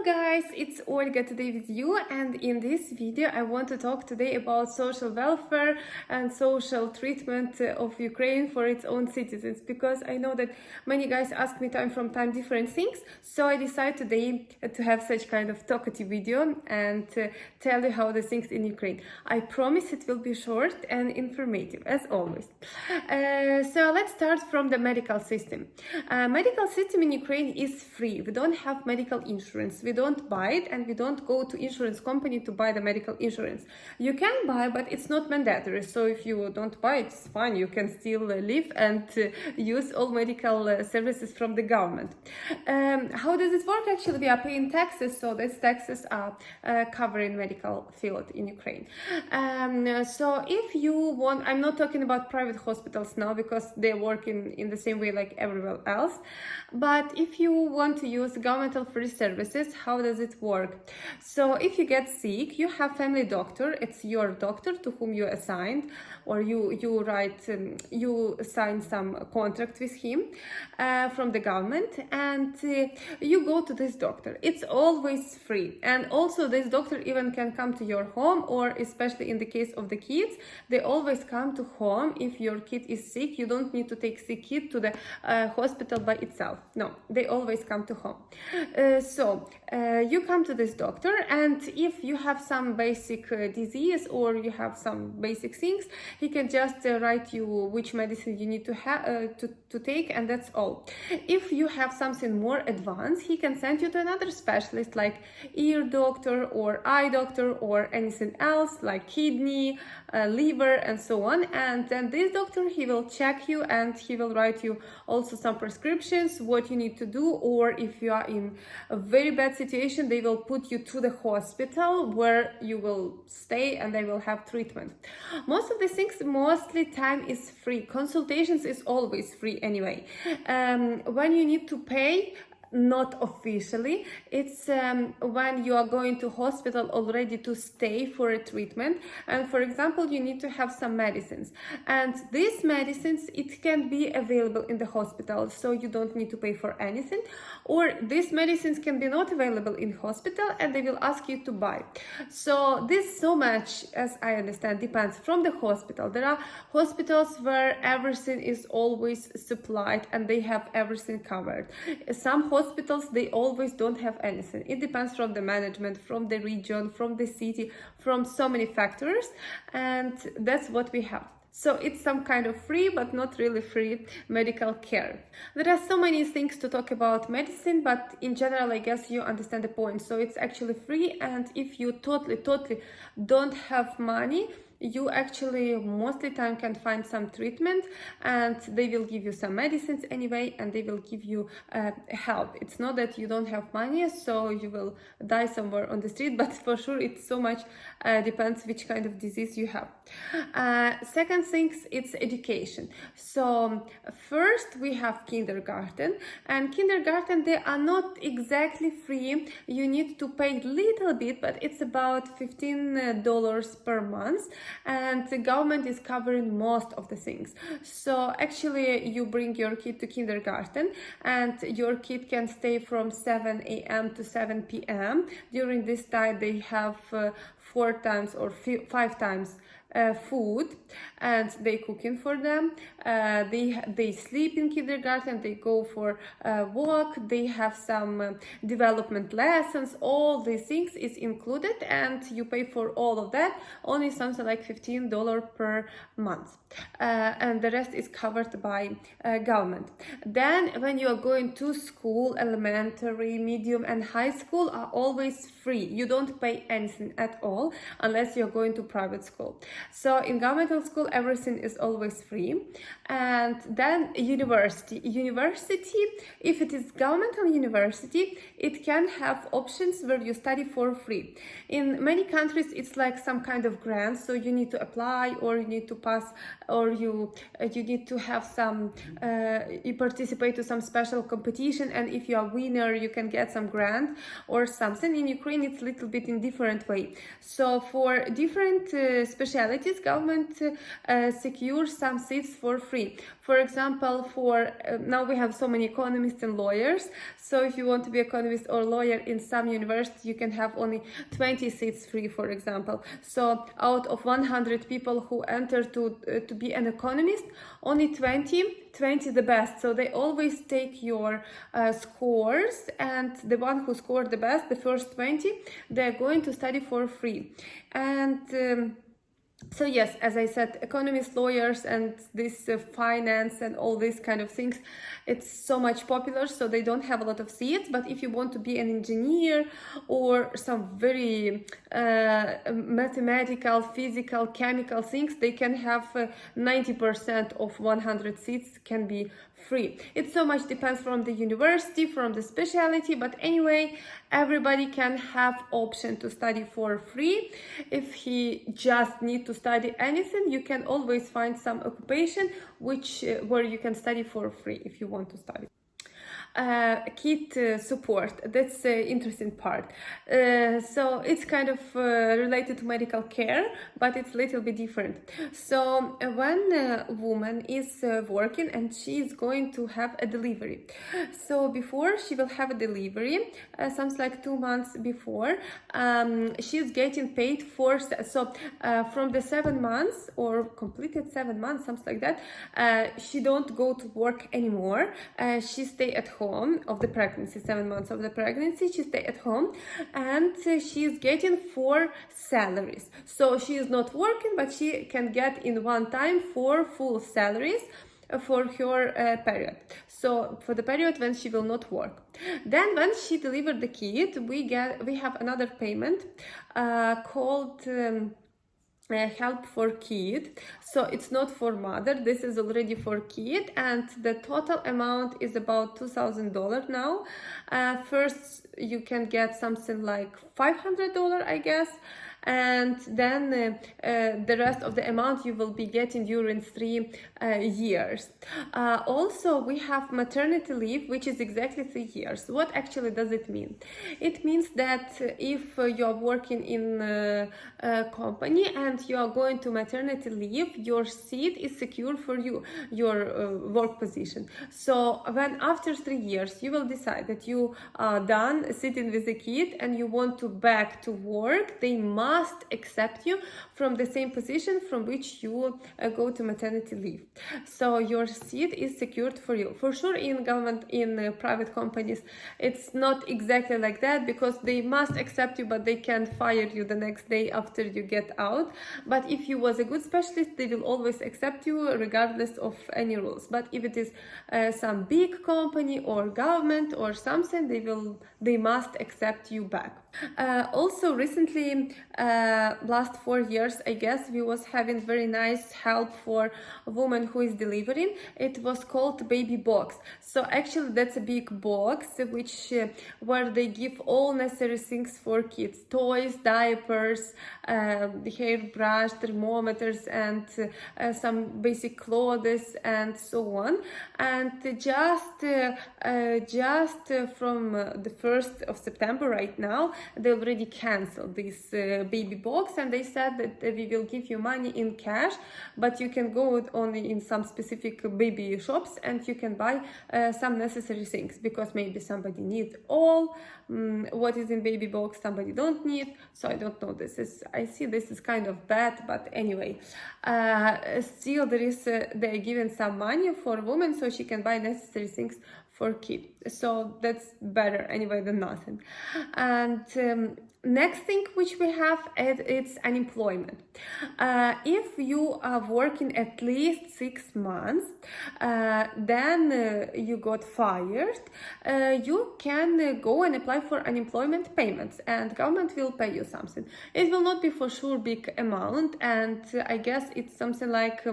Hello guys, it's Olga today with you, and in this video I want to talk today about social welfare and social treatment of Ukraine for its own citizens, because I know that many guys ask me time from time different things, so I decided today to have such kind of talkative video and tell you how the things in Ukraine. I promise it will be short and informative as always. So let's start from the medical system. Medical system in Ukraine is free. We don't have medical insurance. We don't buy it, and we don't go to insurance company to buy the medical insurance. You can buy, but it's not mandatory. So if you don't buy it, it's fine. You can still live and use all medical services from the government. How does it work? Actually, we are paying taxes, so these taxes are covering medical field in Ukraine. So if you want, I'm not talking about private hospitals now because they work in the same way like everywhere else. But if you want to use governmental free services, how does it work? So if you get sick, you have family doctor. It's your doctor to whom you assigned, or you sign some contract with him from the government, and you go to this doctor. It's always free, and also this doctor even can come to your home, or especially in the case of the kids, they always come to home. If your kid is sick, you don't need to take sick kid to the hospital by itself. No, they always come to home. So you come to this doctor, and if you have some basic disease or you have some basic things, he can just write you which medicine you need to have to take, and that's all. If you have something more advanced, he can send you to another specialist like ear doctor or eye doctor or anything else like kidney, liver, and so on. And then this doctor, he will check you and he will write you also some prescriptions, what you need to do, or if you are in a very bad situation, they will put you to the hospital where you will stay and they will have treatment. Most of these things, mostly time is free. Consultations is always free anyway. When you need to pay, not officially, it's when you are going to hospital already to stay for a treatment, and for example you need to have some medicines, and these medicines, it can be available in the hospital, so you don't need to pay for anything, or these medicines can be not available in hospital and they will ask you to buy. So this, so much as I understand, depends from the hospital. There are hospitals where everything is always supplied and they have everything covered. Some hospitals, they always don't have anything. It depends from the management, from the region, from the city, from so many factors, and that's what we have. So it's some kind of free, but not really free medical care. There are so many things to talk about medicine, but in general, I guess you understand the point. So it's actually free, and if you totally don't have money, you actually mostly time can find some treatment, and they will give you some medicines anyway, and they will give you help. It's not that you don't have money, so you will die somewhere on the street, but for sure it's so much depends which kind of disease you have. Second thing, it's education. So first we have kindergarten, and kindergarten, they are not exactly free. You need to pay a little bit, but it's about $15 per month, and the government is covering most of the things. So actually you bring your kid to kindergarten, and your kid can stay from 7 a.m. to 7 p.m. During this time they have 4 times or 5 times food, and they cooking for them. They sleep in kindergarten, they go for a walk, they have some development lessons. All these things is included, and you pay for all of that, only something like $15 per month, and the rest is covered by government. Then when you are going to school, elementary, medium, and high school are always free. You don't pay anything at all unless you're going to private school. So in governmental school, everything is always free. And then university, if it is governmental university, it can have options where you study for free. In many countries, it's like some kind of grant, so you need to apply, or you need to pass, or you need to have some, you participate to some special competition, and if you are winner, you can get some grant or something. In Ukraine, it's a little bit in different way. So for different specialties, specialties, government secures some seats for free. For example, for now we have so many economists and lawyers, so if you want to be economist or lawyer in some university, you can have only 20 seats free, for example. So out of 100 people who enter to be an economist, only 20 the best. So they always take your scores, and the one who scored the best, the first 20, they're going to study for free. And so yes, as I said, economists, lawyers, and this finance and all these kind of things, it's so much popular, so they don't have a lot of seats. But if you want to be an engineer or some very mathematical, physical, chemical things, they can have 90% of 100 seats can be free. It so much depends from the university, from the specialty, but anyway, everybody can have option to study for free. If he just need to study anything, you can always find some occupation where you can study for free if you want to study. Kid support, that's the interesting part. So it's kind of related to medical care, but it's a little bit different. So when a woman is working and she is going to have a delivery, so before she will have a delivery, something like 2 months before, she is getting paid for, so from the 7 months or completed 7 months, something like that, she don't go to work anymore. She stay at home of the pregnancy, 7 months of the pregnancy, she stay at home, and she is getting 4 salaries. So she is not working, but she can get in one time 4 full salaries for her period. So for the period when she will not work. Then when she delivered the kid, we have another payment called help for kid. So it's not for mother, this is already for kid, and the total amount is about $2,000 now. First you can get something like $500, I guess, and then the rest of the amount you will be getting during 3 years. Also, we have maternity leave, which is exactly 3 years. What actually does it mean? It means that if you're working in a company and you are going to maternity leave, your seat is secure for you, your work position. So when after 3 years you will decide that you are done sitting with a kid and you want to back to work, they must accept you from the same position from which you go to maternity leave. So your seat is secured for you. For sure, in government, in private companies, it's not exactly like that, because they must accept you, but they can fire you the next day after you get out. But if you was a good specialist, they will always accept you regardless of any rules. But if it is some big company or government or something, they must accept you back. Also recently, last 4 years, I guess, we was having very nice help for a woman who is delivering. It was called baby box. So actually that's a big box which where they give all necessary things for kids: toys, diapers, hairbrush, thermometers, and some basic clothes and so on. And just from the 1st of September right now, they already canceled this baby box, and they said that we will give you money in cash, but you can go only in some specific baby shops and you can buy some necessary things, because maybe somebody needs all what is in baby box, somebody don't need. So I don't know, I see this is kind of bad, but anyway, still they're giving some money for women so she can buy necessary things for kids. So that's better anyway than nothing. And next thing which we have, it's unemployment. If you are working at least 6 months, then you got fired, you can go and apply for unemployment payments, and government will pay you something. It will not be for sure big amount, and I guess it's something like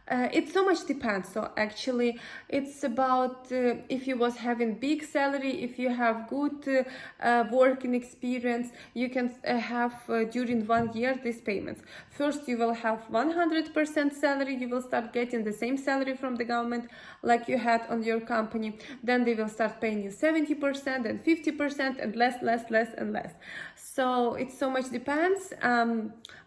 It so much depends. So actually it's about if you was having big salary, if you have good working experience, you can have during 1 year these payments. First you will have 100% salary, you will start getting the same salary from the government like you had on your company. Then they will start paying you 70% and 50% and less and less. So it so much depends.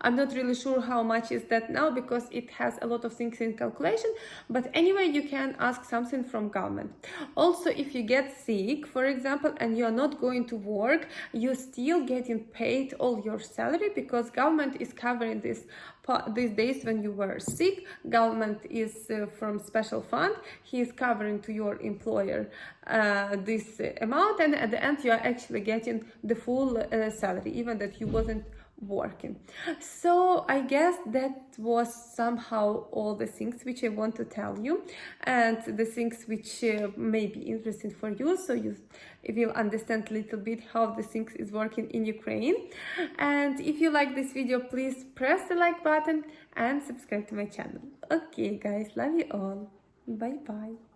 I'm not really sure how much is that now because it has a lot of things in calculation, but anyway, you can ask something from government. Also, if you get sick, for example, and you are not going to work, you still getting paid all your salary because government is covering this these days when you were sick. Government is from special fund, he is covering to your employer this amount, and at the end you are actually getting the full salary, even that you wasn't working. So I guess that was somehow all the things which I want to tell you, and the things which may be interesting for you, so you will understand a little bit how the things is working in Ukraine. And if you like this video, please press the like button and subscribe to my channel. Okay guys, love you all, bye bye.